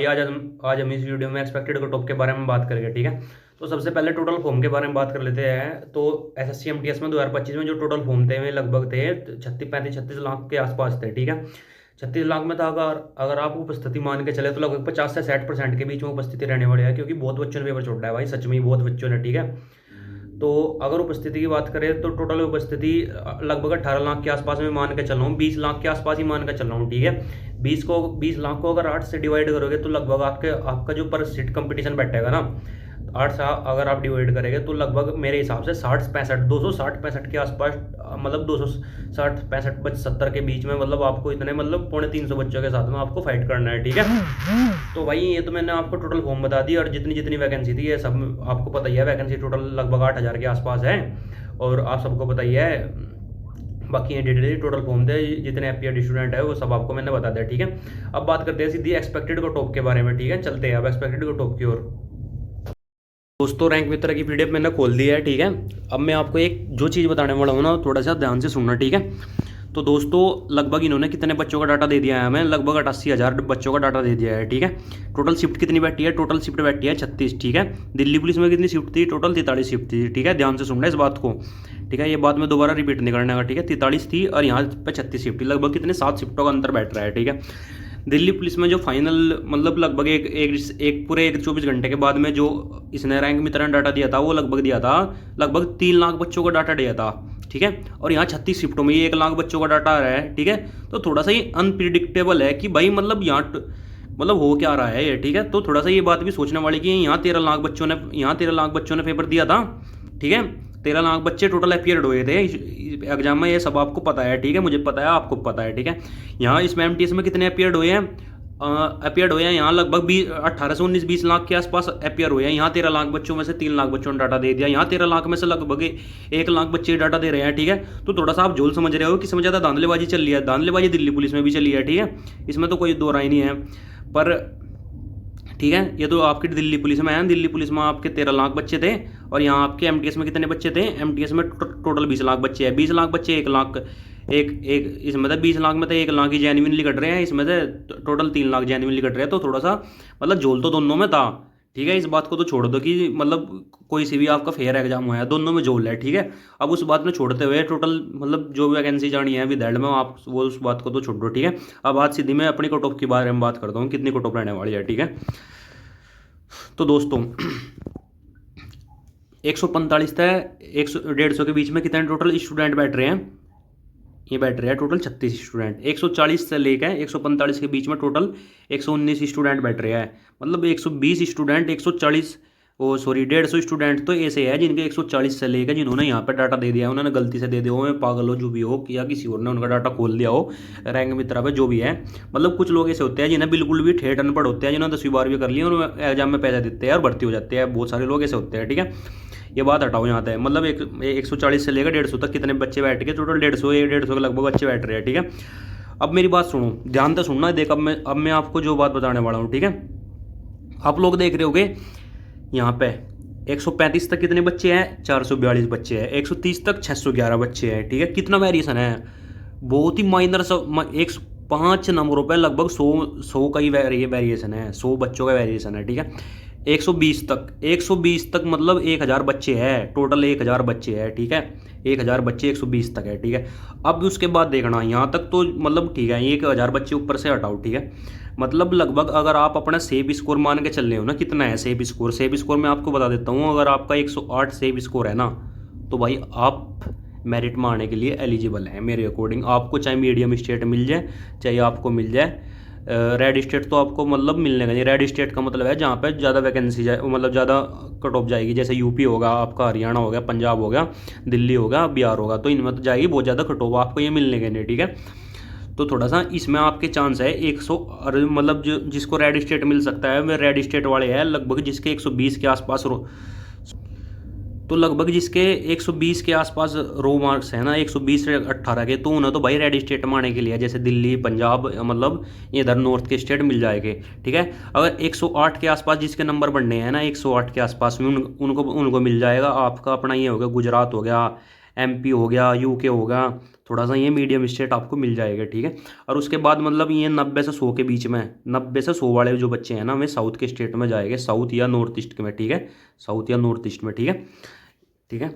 आज हम इस वीडियो में एक्सपेक्टेड कट ऑफ के बारे में बात करेंगे, ठीक है। तो सबसे पहले टोटल फॉर्म के बारे में बात कर लेते हैं। तो एसएससी एमटीएस में 2025 में जो टोटल फॉर्म थे वे लगभग थे 36 लाख के आसपास थे, ठीक है। 36 लाख में था। अगर आप उपस्थिति मान के चले तो लगभग 50 से 60% के बीच में उपस्थिति रहने वाली है, क्योंकि बहुत बच्चों ने पेपर छोड़ा है भाई, सच में बहुत बच्चों ने, ठीक है। तो अगर उपस्थिति की बात करें तो टोटल उपस्थिति लगभग 18 लाख के आसपास में मान के चल रहा हूँ, 20 लाख के आसपास ही मान के चल रहा हूँ, ठीक है। 20 लाख को अगर 8 से डिवाइड करोगे तो लगभग आपका जो पर सीट कंपटीशन बैठेगा ना, 8 से अगर आप डिवाइड करेंगे तो लगभग मेरे हिसाब से 260-65 के आसपास, मतलब 260-65-70 के बीच में, मतलब आपको इतने, मतलब 250 बच्चों के साथ में आपको फाइट करना है, ठीक है। तो भाई ये तो मैंने आपको टोटल फॉर्म बता दी, और जितनी जितनी वैकेंसी थी ये सब आपको पता ही है। वैकेंसी टोटल लगभग 8,000 के आसपास है, और आप सबको पता ही है। बाकी ये डिटेल टोटल फॉर्म थे, जितने एपीएड स्टूडेंट है वो सब आपको मैंने बता दिया, ठीक है। अब बात करते हैं सीधी एक्सपेक्टेड कट ऑफ के बारे में, ठीक है। चलते हैं अब एक्सपेक्टेड कट ऑफ की ओर। दोस्तों रैंक मित्र की पीडीएफ मैंने खोल दी है, ठीक है। अब मैं आपको एक जो चीज़ बताने वाला हूँ ना, थोड़ा सा ध्यान से सुनना, ठीक है। तो दोस्तों लगभग इन्होंने कितने बच्चों का डाटा दे दिया है हमें, लगभग 88,000 बच्चों का डाटा दे दिया है, ठीक है। टोटल शिफ्ट कितनी बैठी है, टोटल शिफ्ट बैठी है 36, ठीक है। दिल्ली पुलिस में कितनी शिफ्ट थी, टोटल 43 शिफ्ट थी, ठीक है। ध्यान से सुनना इस बात को, ठीक है। ये बात में दोबारा रिपीट नहीं करने का, ठीक है। 43 थी और यहाँ पे 36 शिफ्ट थी, लगभग कितने 7 शिफ्टों का अंतर बैठ रहा है, ठीक है। दिल्ली पुलिस में जो फाइनल, मतलब लगभग एक पूरे 24 घंटे के बाद में जो इसने रैंक मित्र ने डाटा दिया था, वो लगभग दिया था, लगभग 3 लाख बच्चों का डाटा दिया था, ठीक है। और यहाँ 36 शिफ्टों में ये 1 लाख बच्चों का डाटा आ रहा है, ठीक है। तो थोड़ा सा ये अनप्रिडिक्टेबल है कि भाई मतलब यहाँ मतलब हो क्या रहा है ये, ठीक है। तो थोड़ा सा ये बात भी सोचने वाली कि यहाँ 13 लाख बच्चों ने पेपर दिया था, ठीक है। 13 लाख बच्चे टोटल अपीयर्ड हुए थे एग्जाम में, ये सब आपको पता है, ठीक है। मुझे पता है, आपको पता है, ठीक है। यहाँ इसमें एमटीएस में कितने अपीयर्ड हुए हैं, यहाँ लगभग 18 से 19-20 लाख के आसपास अपीयर हुए हैं। यहाँ 13 लाख बच्चों में से 3 लाख बच्चों ने डाटा दे दिया। यहाँ 13 लाख में से लगभग 1 लाख बच्चे डाटा दे रहे हैं, ठीक है। तो थोड़ा सा आप झोल समझ रहे हो कि इसमें ज़्यादा धांधलेबाजी चल रही है। धांधलेबाजी दिल्ली पुलिस में भी चली है, ठीक है। इसमें तो कोई दो राय नहीं है, पर ठीक है। ये तो आपकी दिल्ली पुलिस में है, दिल्ली पुलिस में आपके 13 लाख बच्चे थे, और यहाँ आपके एमटीएस में कितने बच्चे थे, एमटीएस में टोटल 20 लाख बच्चे हैं। 20 लाख बच्चे 1 लाख एक इसमें तो 20 लाख में तो 1 लाख ही जेन्युइनली कट रहे हैं, इसमें तो टोटल 3 लाख जेन्युइनली कट रहे हैं। तो थोड़ा सा मतलब झोल तो दोनों में था, ठीक है। इस बात को तो छोड़ दो कि मतलब कोई सी भी आपका फेयर एग्जाम हुआ है, दोनों में झोल है, ठीक है। अब उस बात में छोड़ते हुए टोटल मतलब जो वैकेंसी जानी है विद में, आप वो उस बात को तो छोड़ दो, ठीक है। अब आज सीधी मैं अपनी कट ऑफ के बारे में बात करता हूँ, कितनी कट ऑफ रहने वाली है, ठीक है। तो दोस्तों 145 से 150 के बीच में कितने टोटल स्टूडेंट बैठ रहे हैं, ये बैठ रहे हैं टोटल 36 स्टूडेंट। 140 से लेकर 145 के बीच में टोटल 119 स्टूडेंट बैठ रहे हैं, मतलब 120 स्टूडेंट 140 सॉरी 150 स्टूडेंट तो ऐसे है जिनके 140 से लेकर, जिन्होंने यहाँ पर डाटा दे दिया है, उन्होंने गलती से दे दिया हो, मैं पागल हो जो भी हो, या किसी और ने उनका डाटा खोल दिया हो रैंक मित्रा पे, जो भी है। मतलब कुछ लोग ऐसे होते हैं जिन्हें बिल्कुल भी ठेठ अनपढ़ होते हैं, जिन्होंने 10वीं 12वीं कर लिया और एग्जाम में पैसा देते हैं और भर्ती हो जाते हैं। बहुत सारे लोग ऐसे होते हैं, ठीक है। ये बात हटाओ यहाँ तक, मतलब 140 से लेकर 150 तक कितने बच्चे बैठ के, टोटल 150 के लगभग बच्चे बैठ रहे हैं, ठीक है। अब मेरी बात सुनो, ध्यान से सुनना, देख अब मैं आपको जो बात बताने वाला हूँ, ठीक है। आप लोग देख रहे होगे यहाँ पे 135 तक कितने बच्चे हैं, 442 बच्चे हैं। 130 तक 611 बच्चे हैं, ठीक है। कितना वेरिएशन है, बहुत ही माइनर सब, 5 नंबरों पे लगभग 100 का ही वेरिएशन है, 100 बच्चों का वेरिएशन है, ठीक है। 120 तक मतलब 1000 बच्चे हैं, टोटल 1000 बच्चे हैं, ठीक है। 1000 बच्चे 120 तक है, ठीक है। अब उसके बाद देखना यहाँ तक तो मतलब ठीक है, 1000 बच्चे ऊपर से हटाओ, ठीक है। मतलब लगभग अगर आप अपना सेब स्कोर मान के चल रहे हो ना, कितना है सेब स्कोर मैं आपको बता देता हूँ। अगर आपका 108 सेब स्कोर है ना, तो भाई आप मेरिट में आने के लिए एलिजिबल हैं मेरे अकॉर्डिंग। आपको चाहे मीडियम स्टेट मिल जाए, चाहे आपको मिल जाए रेड स्टेट, तो आपको मतलब मिलने का नहीं। रेड स्टेट का मतलब है जहाँ पे ज़्यादा वैकेंसी जाए, मतलब ज़्यादा कट ऑफ जाएगी, जैसे यूपी होगा आपका, हरियाणा हो गया, पंजाब हो गया, दिल्ली होगा, बिहार होगा, तो इनमें तो जाएगी बहुत ज़्यादा कट ऑफ, आपको ये मिलने के नहीं, ठीक है। तो थोड़ा सा इसमें आपके चांस है 100, मतलब जिसको रेड स्टेट मिल सकता है वे रेड स्टेट वाले हैं, लगभग जिसके 120 के आसपास तो लगभग जिसके 120 के आसपास रो मार्क्स है ना, 120 से 18 के, तो उन्हें तो भाई रेड स्टेट में आने के लिए जैसे दिल्ली, पंजाब, मतलब इधर नॉर्थ के स्टेट मिल जाएंगे, ठीक है। अगर 108 के आसपास जिसके नंबर बढ़ने हैं ना, 108 के आसपास में उनको मिल जाएगा। आपका अपना ये हो गया, गुजरात हो गया, एमपी हो गया, यूके होगा, थोड़ा सा ये मीडियम स्टेट आपको मिल जाएगा, ठीक है। और उसके बाद मतलब ये 90 से 100 के बीच में, 90 से 100 वाले जो बच्चे हैं ना, वे साउथ के स्टेट में जाएंगे, साउथ या नॉर्थ ईस्ट में, ठीक है, साउथ या नॉर्थ ईस्ट में, ठीक है, ठीक है।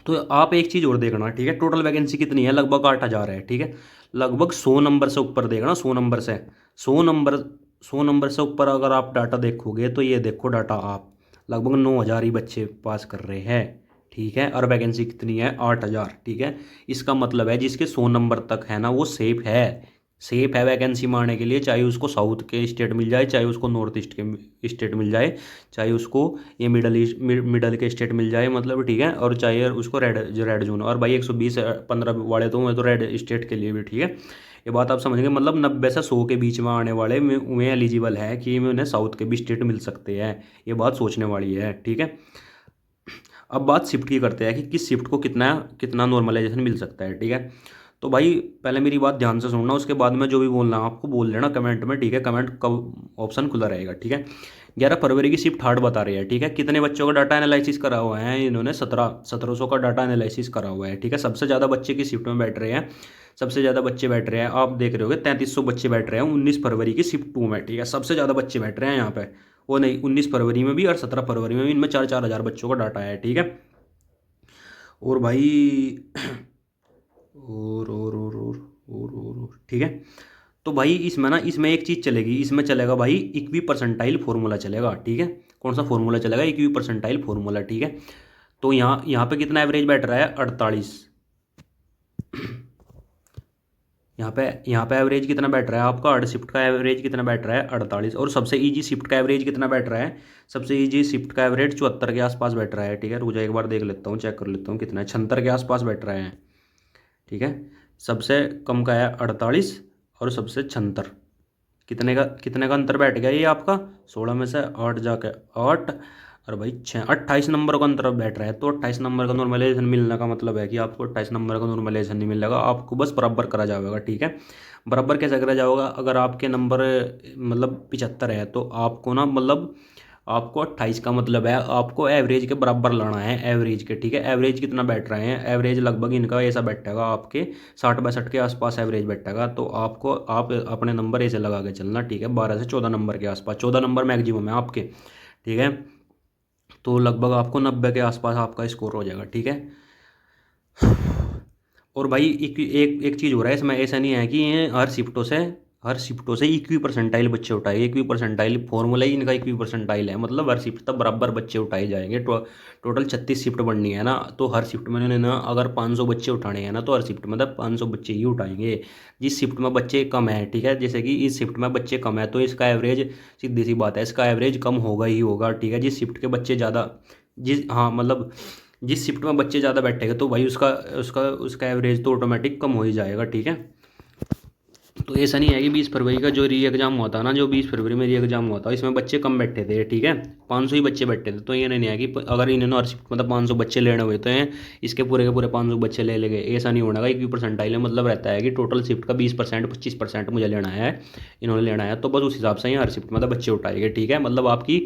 तो आप एक चीज़ और देखना, ठीक है, टोटल वैकेंसी कितनी है, लगभग 8,000 है, ठीक है। लगभग 100 नंबर से ऊपर देखना, 100 नंबर से, 100 नंबर, 100 नंबर से ऊपर अगर आप डाटा देखोगे तो ये देखो डाटा, आप लगभग 9,000 ही बच्चे पास कर रहे हैं, ठीक है। और वैकेंसी कितनी है, 8,000, ठीक है। इसका मतलब है जिसके 100 नंबर तक है ना, वो सेफ है, सेफ है वैकेंसी मारने के लिए, चाहे उसको साउथ के स्टेट मिल जाए, चाहे उसको नॉर्थ ईस्ट के स्टेट मिल जाए, चाहे उसको ये मिडल ईस्ट मिडल के स्टेट मिल जाए, मतलब, ठीक है। और चाहे उसको रेड जोन, और भाई 120 15 वाले तो मैं तो रेड स्टेट के लिए भी, ठीक है। ये बात आप समझेंगे, मतलब 90 से 100 के बीच में आने वाले में एलिजिबल है कि में उन्हें साउथ के भी स्टेट मिल सकते हैं, ये बात सोचने वाली है, ठीक है। अब बात शिफ्ट की करते हैं कि किस शिफ्ट को कितना कितना नॉर्मलाइजेशन मिल सकता है, ठीक है। तो भाई पहले मेरी बात ध्यान से सुनना, उसके बाद में जो भी बोलना है आपको बोल लेना कमेंट में, ठीक है। कमेंट का ऑप्शन खुला रहेगा, ठीक है। 11 फरवरी की शिफ्ट हार्ड बता रही है, ठीक है। कितने बच्चों का डाटा एनालिसिस करा हुआ है इन्होंने, 1700 का डाटा एनालिसिस करा हुआ है, ठीक है। सबसे ज़्यादा बच्चे की शिफ्ट में बैठ रहे हैं, सबसे ज़्यादा बच्चे बैठ रहे हैं, आप देख रहे होगे 3300 बच्चे बैठ रहे हैं 19 फरवरी की शिफ्ट 2 में, ठीक है। सबसे ज़्यादा बच्चे बैठ रहे हैं यहाँ पे, वो नहीं 19 फरवरी में भी और 17 फरवरी में भी, इनमें 4-4 हज़ार बच्चों का डाटा है, ठीक है। और भाई और ठीक है। तो भाई इसमें ना, इसमें एक चीज़ चलेगी, इसमें चलेगा भाई इक्वी परसेंटाइल फार्मूला चलेगा, ठीक है। कौन सा फार्मूला चलेगा, इक्वी परसेंटाइल फार्मूला, ठीक है। तो यहाँ यहाँ पे कितना एवरेज बैठ रहा है, 48। यहाँ पे एवरेज कितना बैठ रहा है आपका, अर्ड शिफ्ट का एवरेज कितना बैठ रहा है, 48। और सबसे ईजी शिफ्ट का एवरेज कितना बैठ रहा है, सबसे ईजी शिफ्ट का एवरेज 74 के आसपास बैठ रहा है, ठीक है। रुक जा एक बार देख लेता हूँ, चेक कर लेता हूँ कितना है, 76 के आसपास बैठ रहा है, ठीक है। सबसे कम का है 48 और सबसे 76, कितने का अंतर बैठ गया ये आपका, 16 में से 8 जाके 8, और भाई 28 नंबर का अंतर बैठ रहा है। तो 28 नंबर का नॉर्मलाइजेशन मिलने का मतलब है कि आपको 28 नंबर का नॉर्मलाइजेशन नहीं मिलेगा, आपको बस बराबर करा जाएगा, ठीक है। बराबर कैसे करा जाएगा, अगर आपके नंबर मतलब 75 है तो आपको ना, मतलब आपको 28 का मतलब है आपको एवरेज के बराबर लाना है, एवरेज के, ठीक है। एवरेज कितना बैठ रहे हैं, एवरेज लगभग इनका ऐसा बैठेगा आपके 60-62 के आसपास एवरेज बैठेगा। तो आपको आप अपने नंबर ऐसे लगा के चलना, ठीक है, 12 से 14 नंबर के आसपास, 14 नंबर मैक्सिमम है आपके, ठीक है। तो लगभग आपको 90 के आसपास आपका स्कोर हो जाएगा, ठीक है। और भाई एक एक एक चीज़ हो रहा है इसमें, ऐसा नहीं है कि ये हर शिफ्टों से इक्वी परसेंटाइल बच्चे उठाए, इक्वी परसेंटाइल फॉर्मूला ही इनका इक्वी परसेंटाइल है, मतलब हर शिफ्ट तक बराबर बच्चे उठाए जाएंगे। टोटल 36 शिफ्ट बननी है ना, तो हर शिफ्ट में इन्होंने ना अगर 500 बच्चे उठाने हैं ना, तो हर शिफ्ट में तब 500 बच्चे ही उठाएंगे। जिस शिफ्ट में बच्चे कम है, ठीक है, जैसे कि इस शिफ्ट में बच्चे कम है तो इसका एवरेज, सीधी सी बात है, इसका एवरेज कम होगा ही होगा, ठीक है। जिस शिफ्ट के बच्चे ज़्यादा, हाँ मतलब जिस शिफ्ट में बच्चे ज़्यादा बैठेंगे तो भाई उसका उसका उसका एवरेज तो ऑटोमेटिक कम हो ही जाएगा, ठीक है। तो ऐसा नहीं है कि 20 फरवरी का जो री एग्ज़ाम हुआ था ना, जो 20 फरवरी में री एग्ज़ाम हुआ था, इसमें बच्चे कम बैठे थे, ठीक है, 500 ही बच्चे बैठे थे। तो ये नहीं है कि अगर इन्होंने हर शिफ्ट मतलब 500 बच्चे लेने हुए तो हैं इसके पूरे के पूरे 500 बच्चे ले लेंगे, ऐसा नहीं होना। एक भी परसेंटाइल है, मतलब रहता है कि टोटल शिफ्ट का 20% 25% मुझे लेना है, इन्होंने लेना है, तो बस उस हिसाब से ही हर शिफ्ट मतलब बच्चे उठाएंगे, ठीक है। मतलब आपकी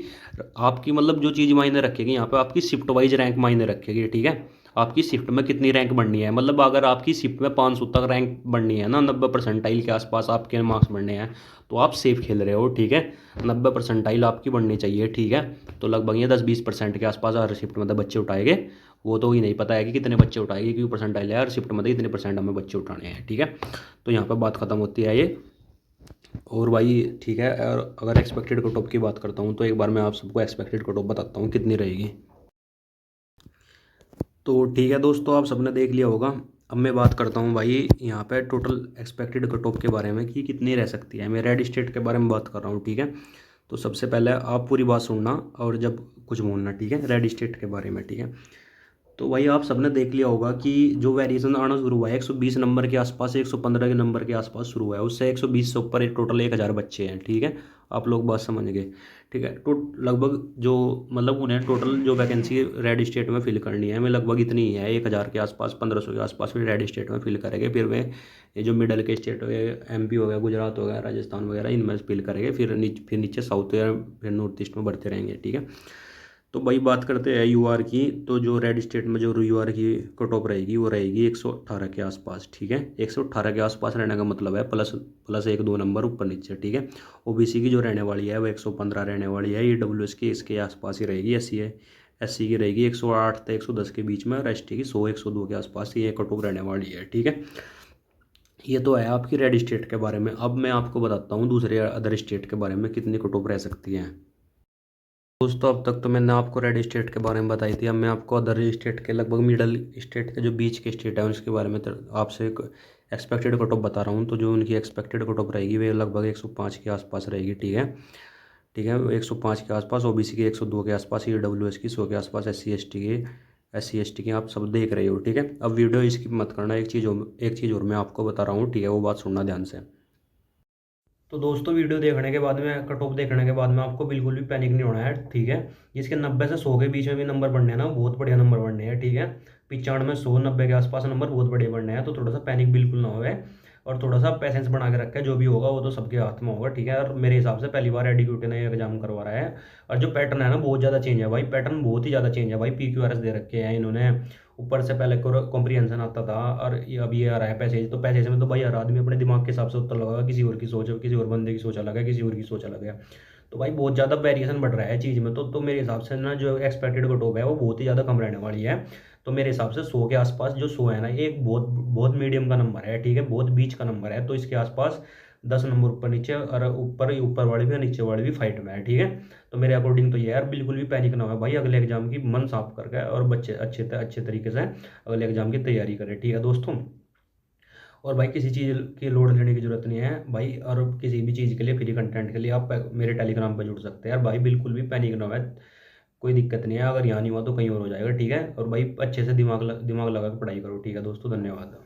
आपकी मतलब जो चीज़ मायने रखेगी यहाँ पे, आपकी शिफ्ट वाइज रैंक मायने रखेगी, ठीक है। आपकी शिफ्ट में कितनी रैंक बढ़नी है, मतलब अगर आपकी शिफ्ट में 500 तक रैंक बढ़नी है ना, 90 परसेंटाइल के आसपास आपके मार्क्स बढ़ने हैं, तो आप सेफ खेल रहे हो, ठीक है। 90 परसेंटाइल आपकी बढ़नी चाहिए, ठीक है। तो लगभग ये 10-20% के आसपास हर शिफ्ट में बच्चे उठाएंगे। वो तो ही नहीं पता है कि कितने बच्चे उठाएंगे, क्योंकि परसेंटाइल है हर शिफ्ट में इतने परसेंट हमें बच्चे उठाने हैं, ठीक है। तो यहाँ पर बात खत्म होती है ये। और भाई ठीक है, और अगर एक्सपेक्टेड कट ऑफ की बात करता हूँ तो एक बार मैं आप सबको एक्सपेक्टेड कट ऑफ बताता हूँ कितनी रहेगी। तो ठीक है दोस्तों, आप सबने देख लिया होगा। अब मैं बात करता हूँ भाई यहाँ पे टोटल एक्सपेक्टेड कट ऑफ के बारे में कि कितनी रह सकती है। मैं रेड स्टेट के बारे में बात कर रहा हूँ, ठीक है। तो सबसे पहले आप पूरी बात सुनना और जब कुछ बोलना, ठीक है, रेड स्टेट के बारे में, ठीक है। तो भाई आप सबने देख लिया होगा कि जो वेरिएशन आना शुरू हुआ है 120 नंबर के आसपास, 115 के नंबर के आसपास शुरू हुआ है, उससे 120 से ऊपर एक टोटल 1,000 बच्चे हैं, ठीक है। आप लोग बात समझ गए, ठीक है। तो लगभग जो मतलब उन्हें टोटल जो वैकेंसी रेड स्टेट में फिल करनी है, मैं लगभग इतनी ही है, 1,000 के आसपास, 1,500 के आसपास फिर रेड स्टेट में फिल करेंगे। फिर वे ये जो मिडल के स्टेट हो गए, MP हो गया, गुजरात हो गया, राजस्थान वगैरह, इनमें फिल करेंगे। फिर नीचे साउथ या फिर नॉर्थ ईस्ट में बढ़ते रहेंगे, ठीक है। तो भाई बात करते हैं यूआर की। तो जो रेड स्टेट में जो यूआर की कट ऑफ रहेगी वो रहेगी 118 के आसपास, ठीक है। 118 के आसपास रहने का मतलब है प्लस प्लस 1-2 नंबर ऊपर नीचे, ठीक है। ओबीसी की जो रहने वाली है वो 115 रहने वाली है। ईडब्ल्यूएस की इसके आसपास ही रहेगी। एससी की रहेगी 108 से 110 के बीच में, और एसटी की 100-102 के आसपास ये कट ऑफ रहने वाली है, ठीक है। ये तो है आपकी रेड स्टेट के बारे में। अब मैं आपको बताता हूँ दूसरे अदर स्टेट के बारे में कितनी कट ऑफ रह सकती हैं। दोस्तों अब तक तो मैंने आपको रेड स्टेट के बारे में बताई थी। अब मैं आपको अदर स्टेट के लगभग मिडल स्टेट के जो बीच के स्टेट है उसके बारे में आपसे एक्सपेक्टेड कट ऑफ बता रहा हूँ। तो जो उनकी एक्सपेक्टेड कट ऑफ रहेगी वे लगभग 105 के आसपास रहेगी, ठीक है। ठीक है, 105 के आसपास। ओबीसी की 102 के आसपास, ईडब्ल्यूएस की 100 के आसपास, एस सी एस टी की आप सब देख रहे हो, ठीक है। अब वीडियो स्किप मत करना। एक चीज़ और मैं आपको बता रहा हूँ, ठीक है, वो बात सुनना ध्यान से। तो दोस्तों वीडियो देखने के बाद में, कट ऑफ देखने के बाद में आपको बिल्कुल भी पैनिक नहीं होना है, ठीक है। जिसके 90 से 100 के बीच में भी नंबर बढ़ने हैं ना, बहुत बढ़िया नंबर बढ़ने हैं, ठीक है। 95, 100, 90 के आसपास नंबर बहुत बढ़िया बढ़ने हैं। तो थोड़ा सा पैनिक बिल्कुल ना होवे, और थोड़ा सा पैसेंस बना के रखे। जो भी होगा वो तो सबके हाथ में होगा, ठीक है। और मेरे हिसाब से पहली बार एडीक्यूटी ने एग्जाम करवा रहा है। और जो पैटर्न है ना बहुत ज़्यादा चेंज है भाई, पैटर्न बहुत ही ज़्यादा चेंज है भाई। PQRS दे रखे हैं इन्होंने, ऊपर से पहले कॉम्प्रिहेंशन आता था, और अब ये आ रहा है पैसेज। तो पैसेज में तो भाई हर आदमी अपने दिमाग के हिसाब से उत्तर लगाएगा। किसी और की सोच, किसी और बंदे की सोच अलग है, किसी और की सोच अलग है। तो भाई बहुत ज़्यादा वेरिएशन बढ़ रहा है चीज़ में। तो मेरे हिसाब से ना जो एक्सपेक्टेड कट ऑफ है वो बहुत ही ज़्यादा कम रहने वाली है। तो मेरे हिसाब से 100 के आसपास, जो 100 है ना, ये एक बहुत बहुत मीडियम का नंबर है, ठीक है, बहुत बीच का नंबर है। तो इसके आसपास 10 नंबर ऊपर नीचे, और ऊपर वाले भी और नीचे वाले भी फाइट में है, ठीक है। तो मेरे अकॉर्डिंग तो ये यार बिल्कुल भी पैनिक ना हो भाई। अगले एग्जाम की मन साफ करके और बच्चे अच्छे तरीके से अगले एग्जाम की तैयारी करें, ठीक है दोस्तों। और भाई किसी चीज़ की लोड लेने की जरूरत नहीं है भाई। और किसी भी चीज़ के लिए, फ्री कंटेंट के लिए आप मेरे टेलीग्राम पर जुड़ सकते हैं यार भाई। बिल्कुल भी पैनिक ना हो, कोई दिक्कत नहीं है। अगर यहाँ नहीं हुआ तो कहीं और हो जाएगा, ठीक है। और भाई अच्छे से दिमाग लगा के पढ़ाई करो, ठीक है दोस्तों। धन्यवाद।